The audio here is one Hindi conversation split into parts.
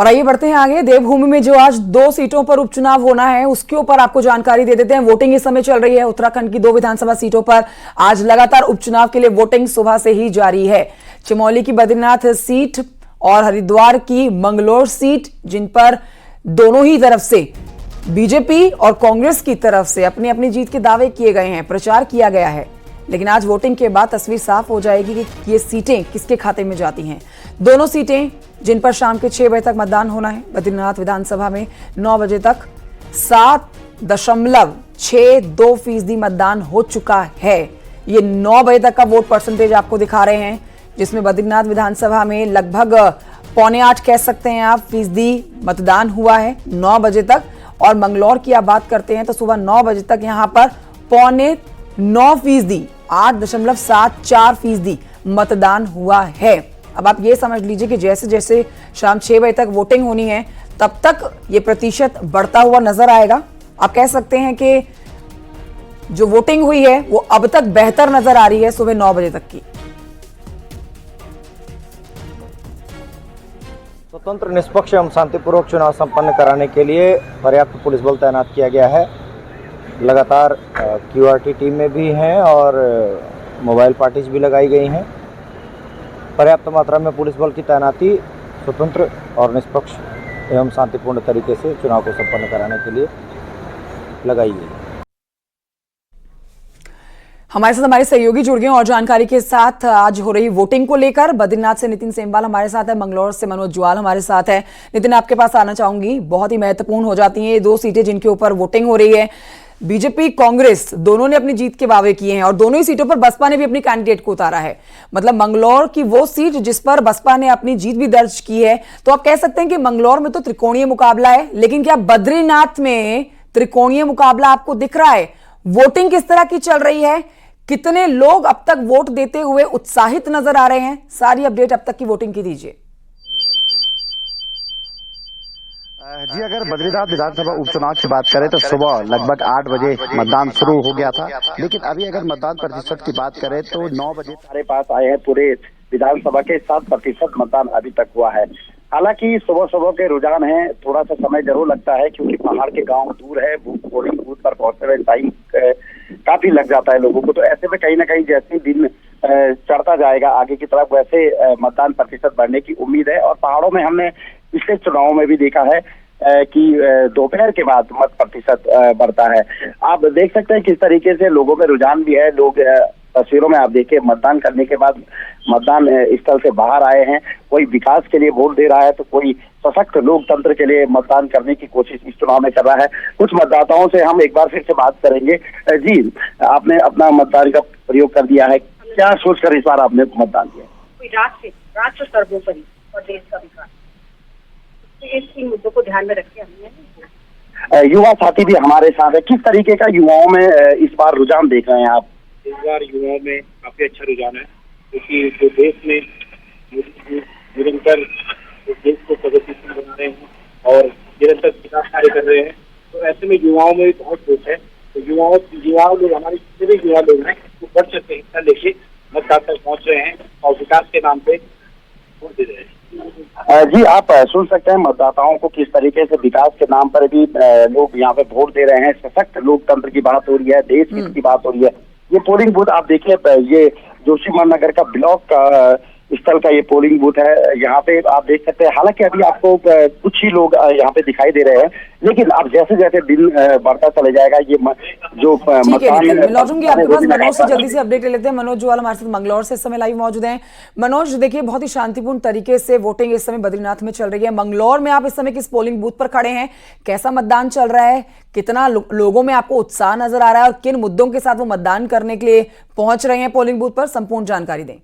और आइए बढ़ते हैं आगे। देवभूमि में जो आज 2 सीटों पर उपचुनाव होना है उसके ऊपर आपको जानकारी दे देते हैं। वोटिंग इस समय चल रही है। उत्तराखंड की 2 विधानसभा सीटों पर आज लगातार उपचुनाव के लिए वोटिंग सुबह से ही जारी है। चमोली की बद्रीनाथ सीट और हरिद्वार की मंगलोर सीट, जिन पर दोनों ही तरफ से बीजेपी और कांग्रेस की तरफ से अपनी अपनी जीत के दावे किए गए हैं, प्रचार किया गया है। लेकिन आज वोटिंग के बाद तस्वीर साफ हो जाएगी कि ये सीटें किसके खाते में जाती हैं। दोनों सीटें जिन पर शाम के 6 बजे तक मतदान होना है। बद्रीनाथ विधानसभा में 9 बजे तक 7.62% मतदान हो चुका है। ये 9 बजे तक का वोट परसेंटेज आपको दिखा रहे हैं, जिसमें बद्रीनाथ विधानसभा में लगभग 7.25 कह सकते हैं आप फीसदी मतदान हुआ है 9 बजे तक। और मंगलौर की आप बात करते हैं तो सुबह 9 बजे तक यहां पर 8.9%, 8.74% मतदान हुआ है। अब आप ये समझ लीजिए कि जैसे जैसे शाम 6 बजे तक वोटिंग होनी है तब तक ये प्रतिशत बढ़ता हुआ नजर आएगा। आप कह सकते हैं कि जो वोटिंग हुई है वो अब तक बेहतर नजर आ रही है सुबह 9 बजे तक की। स्वतंत्र, निष्पक्ष एवं शांतिपूर्वक चुनाव संपन्न कराने के लिए पर्याप्त पुलिस बल तैनात किया गया है। लगातार क्यूआरटी टीमें भी हैं और मोबाइल पार्टीज भी लगाई गई हैं। पर्याप्त मात्रा में पुलिस बल की तैनाती स्वतंत्र और निष्पक्ष एवं शांतिपूर्ण तरीके से चुनाव को संपन्न कराने के लिए लगाई गई। हमारे साथ हमारे सहयोगी जुड़ गए और जानकारी के साथ आज हो रही वोटिंग को लेकर। बद्रीनाथ से नितिन सेमवाल हमारे साथ है, मंगलौर से मनोज जुआल हमारे साथ है। नितिन, आपके पास आना चाहूंगी। बहुत ही महत्वपूर्ण हो जाती हैं ये 2 सीटें जिनके ऊपर वोटिंग हो रही है। बीजेपी कांग्रेस दोनों ने अपनी जीत के वावे किए हैं और दोनों ही सीटों पर बसपा ने भी अपनी कैंडिडेट को उतारा है। मतलब मंगलौर की वो सीट जिस पर बसपा ने अपनी जीत भी दर्ज की है, तो आप कह सकते हैं कि मंगलौर में तो त्रिकोणीय मुकाबला है, लेकिन क्या बद्रीनाथ में त्रिकोणीय मुकाबला आपको दिख रहा है? वोटिंग किस तरह की चल रही है? कितने लोग अब तक वोट देते हुए उत्साहित नजर आ रहे हैं? सारी अपडेट अब तक की वोटिंग की दीजिए। जी, अगर बद्रीनाथ विधानसभा उपचुनाव की बात करें तो सुबह लगभग 8 बजे मतदान शुरू हो गया था, लेकिन अभी अगर मतदान प्रतिशत की बात करें तो 9 बजे हमारे पास आए हैं। पूरे विधानसभा के 7% मतदान अभी तक हुआ है। हालांकि सुबह सुबह के रुझान है, थोड़ा सा समय जरूर लगता है क्योंकि पहाड़ के गांव दूर है। पोलिंग बूथ पर पहुंचते हुए टाइम काफी लग जाता है लोगों को। तो ऐसे में कहीं ना कहीं जैसे दिन चढ़ता जाएगा आगे की तरफ, वैसे मतदान प्रतिशत बढ़ने की उम्मीद है। और पहाड़ों में हमने पिछले चुनावों में भी देखा है कि दोपहर के बाद मत प्रतिशत बढ़ता है। आप देख सकते हैं किस तरीके से लोगों में रुझान भी है। लोग तस्वीरों में आप देखिए, मतदान करने के बाद मतदान स्थल से बाहर आए हैं। कोई विकास के लिए वोट दे रहा है तो कोई सशक्त लोकतंत्र के लिए मतदान करने की कोशिश इस चुनाव में कर रहा है। कुछ मतदाताओं से हम एक बार फिर से बात करेंगे। जी, आपने अपना मतदान का प्रयोग कर दिया है, क्या सोचकर इस बार आपने मतदान किया? राष्ट्र सर्वोपरि और देश का विकास, इन मुद्दों को ध्यान में रखते हमने। युवा साथी भी हमारे साथ है। किस तरीके का युवाओं में इस बार रुझान देख रहे हैं आप? इस बार युवाओं में काफी अच्छा रुझान है, क्योंकि जो देश में निरंतर देश को प्रगतिशील बना रहे हैं और निरंतर विकास कार्य कर रहे हैं, तो ऐसे में युवाओं में बहुत जोश है। तो युवा लोग, हमारे जितने भी युवा लोग हैं वो बढ़ सकते हिस्सा लेके मतदाता तक पहुँच रहे हैं और विकास के नाम पे वोट दे रहे हैं। जी, आप सुन सकते हैं मतदाताओं को किस तरीके से विकास के नाम पर भी लोग यहाँ पे वोट दे रहे हैं। सशक्त लोकतंत्र की बात हो रही है, देश हित की बात हो रही है। ये पोलिंग बूथ आप देखिए, ये जोशीमठ नगर का ब्लॉक का स्थल का ये पोलिंग बूथ है। यहाँ पे आप देख सकते हैं, हालांकि अभी आपको कुछ ही लोग यहाँ पे दिखाई दे रहे हैं, लेकिन अब जैसे जैसे दिन बढ़ता चले जाएगा ये जो मतदान लौटूंगी आपके पास। मनोज से जल्दी से अपडेट ले लेते हैं। मनोज जुआल हमारे साथ मंगलौर से इस समय लाइव मौजूद हैं। मनोज, देखिए बहुत ही शांतिपूर्ण तरीके से वोटिंग इस समय बद्रीनाथ में चल रही है। मंगलौर में आप इस समय किस पोलिंग बूथ पर खड़े हैं? कैसा मतदान चल रहा है? कितना लोगों में आपको उत्साह नजर आ रहा है और किन मुद्दों के साथ वो मतदान करने के लिए पहुंच रहे हैं पोलिंग बूथ पर? संपूर्ण जानकारी दें।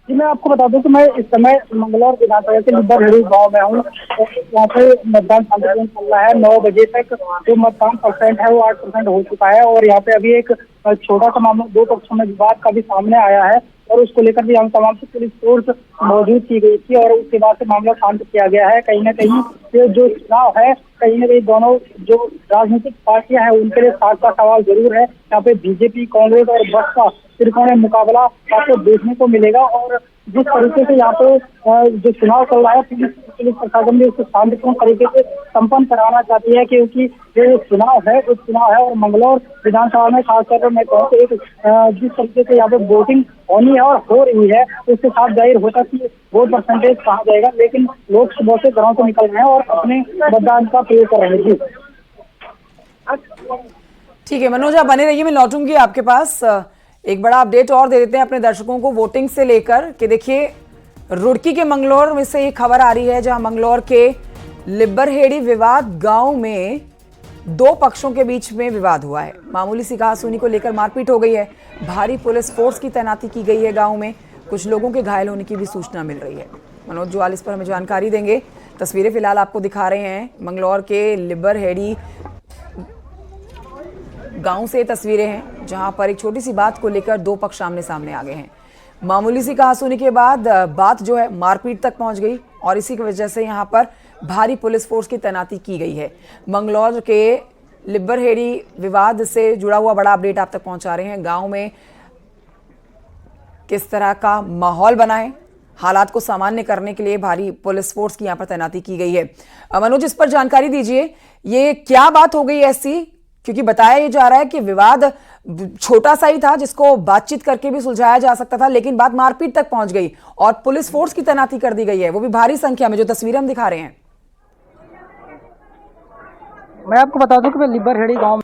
जी, मैं आपको बता दूं कि मैं इस समय मंगलौर विधानसभा के लिब्बा गांव में हूँ। यहाँ पे मतदान शांतिपूर्ण चल रहा है। 9 बजे तक जो मतदान परसेंट है वो 8% हो चुका है। और यहाँ पे अभी एक छोटा सा मामला 2 पक्षों में विवाद का भी सामने आया है और उसको लेकर भी हम तमाम पुलिस फोर्स मौजूद की गई थी और उसके बाद से मामला शांत किया गया है। कहीं ना कहीं ये जो चुनाव है, कहीं ना कहीं दोनों जो राजनीतिक पार्टियां हैं उनके लिए साथ का सवाल जरूर है। यहाँ पे बीजेपी, कांग्रेस और बसपा त्रिकोणीय मुकाबला आपको देखने को मिलेगा और जिस तरीके से यहाँ पे जो चुनाव चल रहा है, पुलिस प्रशासन भी उसको शांतिपूर्ण तरीके से संपन्न कराना चाहती है, क्योंकि जो चुनाव है और मंगलौर विधानसभा में खासकर मैं कहूँ तो एक जिस तरीके से यहाँ पे वोटिंग होनी है और हो रही है, उसके साथ जाहिर होता कि वोट परसेंटेज कहा जाएगा, लेकिन लोग सुबह से घरों से निकल रहे हैं और अपने मतदान का प्रयोग कर रहे हैं। ठीक है मनोज, आप बने रहिए, मैं लौटूंगी आपके पास। एक बड़ा अपडेट और दे देते हैं अपने दर्शकों को वोटिंग से लेकर कि देखिए रुड़की के मंगलौर में से ये खबर आ रही है, जहां मंगलौर के लिब्बरहेड़ी विवाद गांव में दो पक्षों के बीच में विवाद हुआ है। मामूली सी कहासुनी को लेकर मारपीट हो गई है। भारी पुलिस फोर्स की तैनाती की गई है गांव में। कुछ लोगों के घायल होने की भी सूचना मिल रही है। मनोज जुआल इस पर हमें जानकारी देंगे। तस्वीरें फिलहाल आपको दिखा रहे हैं मंगलौर के लिब्बरहेड़ी गांव से तस्वीरें हैं, जहां पर एक छोटी सी बात को लेकर दो पक्ष आमने सामने आ गए हैं। मामूली सी कहासुनी के बाद बात जो है मारपीट तक पहुंच गई और इसी की वजह से यहां पर भारी पुलिस फोर्स की तैनाती की गई है। मंगलौर के लिब्बरहेड़ी विवाद से जुड़ा हुआ बड़ा अपडेट आप तक पहुंचा रहे हैं। गांव में किस तरह का माहौल बना है, हालात को सामान्य करने के लिए भारी पुलिस फोर्स की यहां पर तैनाती की गई है। मनोज, इस पर जानकारी दीजिए, ये क्या बात हो गई ऐसी, क्योंकि बताया ये जा रहा है कि विवाद छोटा सा ही था जिसको बातचीत करके भी सुलझाया जा सकता था, लेकिन बात मारपीट तक पहुंच गई और पुलिस फोर्स की तैनाती कर दी गई है, वो भी भारी संख्या में, जो तस्वीरें हम दिखा रहे हैं। मैं आपको बता दूं कि मैं लिब्बरहेड़ी गांव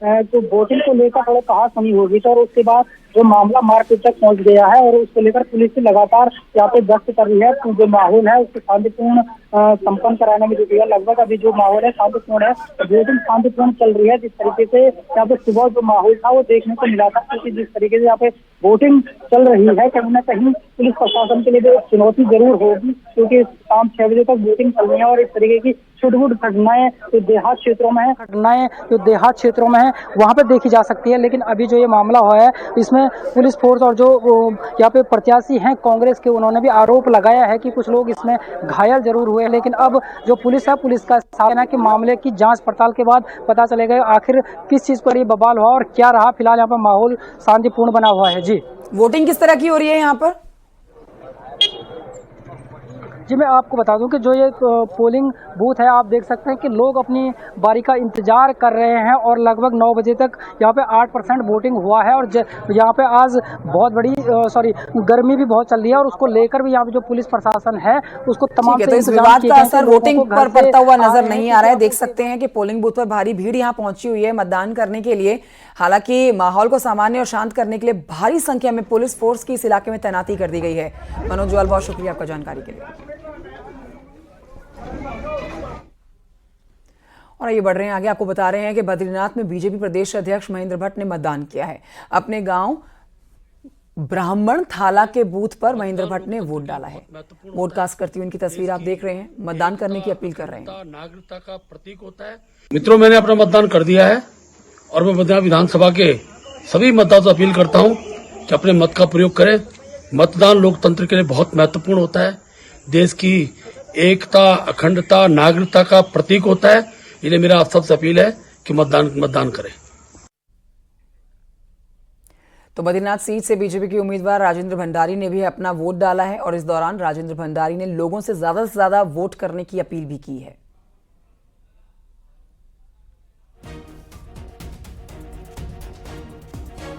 जो वोटिंग को लेकर थोड़ा कहासुनी हो गई थी और उसके बाद जो मामला मारपीट तक पहुंच गया है और उसको लेकर पुलिस लगातार यहाँ पे गश्त कर रही है। तो जो माहौल है उसको शांतिपूर्ण संपन्न कराने में जुटी है। लगभग अभी जो माहौल है शांतिपूर्ण है, वोटिंग शांतिपूर्ण चल रही है। जिस तरीके से यहाँ पे सुबह जो माहौल था वो देखने को मिला था, क्योंकि जिस तरीके से यहाँ पे वोटिंग चल रही है, कहीं ना कहीं पुलिस प्रशासन के लिए भी चुनौती जरूर होगी, क्योंकि शाम 6 बजे तक वोटिंग चल रही है और इस तरीके की छुटपुट घटनाएं जो देहात क्षेत्रों में है वहाँ पे देखी जा सकती है। लेकिन अभी जो ये मामला हुआ है इसमें पुलिस फोर्स और जो यहाँ पे प्रत्याशी हैं कांग्रेस के, उन्होंने भी आरोप लगाया है कि कुछ लोग इसमें घायल जरूर हुए हैं। लेकिन अब जो पुलिस का कहना है कि मामले की जांच पड़ताल के बाद पता चलेगा आखिर किस चीज पर ये बवाल हुआ और क्या रहा। फिलहाल यहाँ पर माहौल शांतिपूर्ण बना हुआ है। जी, वोटिंग किस तरह की हो रही है यहाँ पर? जी, मैं आपको बता दूं कि जो ये पोलिंग बूथ है, आप देख सकते हैं कि लोग अपनी बारी का इंतजार कर रहे हैं और लगभग 9 बजे तक यहाँ पे 8% वोटिंग हुआ है और यहाँ पे आज बहुत बड़ी गर्मी भी बहुत चल रही है और उसको लेकर भी यहाँ पे जो पुलिस प्रशासन है उसको तमाम तो इस विवाद का असर वोटिंग पर पड़ता हुआ नजर नहीं आ रहा है। देख सकते हैं कि पोलिंग बूथ पर भारी भीड़ यहाँ पहुंची हुई है मतदान करने के लिए। हालांकि माहौल को सामान्य और शांत करने के लिए भारी संख्या में पुलिस फोर्स की इस इलाके में तैनाती कर दी गई है। मनोज जुआल, बहुत शुक्रिया आपका जानकारी के लिए। और आइए बढ़ रहे हैं आगे, आपको बता रहे हैं कि बद्रीनाथ में बीजेपी प्रदेश अध्यक्ष महेंद्र भट्ट ने मतदान किया है। अपने गांव ब्राह्मण थाला के बूथ पर महेंद्र भट्ट ने वोट डाला है। वोट कास्ट करती हुई उनकी तस्वीर आप देख रहे हैं। मतदान करने की अपील कर रहे हैं। नागरिकता का प्रतीक होता है। मित्रों, मैंने अपना मतदान कर दिया है और मैं बद्रीनाथ विधानसभा के सभी मतदाताओं से अपील करता हूं कि अपने मत का प्रयोग करें। मतदान लोकतंत्र के लिए बहुत महत्वपूर्ण होता है। देश की एकता, अखंडता, नागरिकता का प्रतीक होता है। इसलिए मेरा आप सबसे अपील है कि मतदान करें। तो बद्रीनाथ सीट से बीजेपी के उम्मीदवार राजेंद्र भंडारी ने भी अपना वोट डाला है और इस दौरान राजेंद्र भंडारी ने लोगों से ज्यादा वोट करने की अपील भी की है।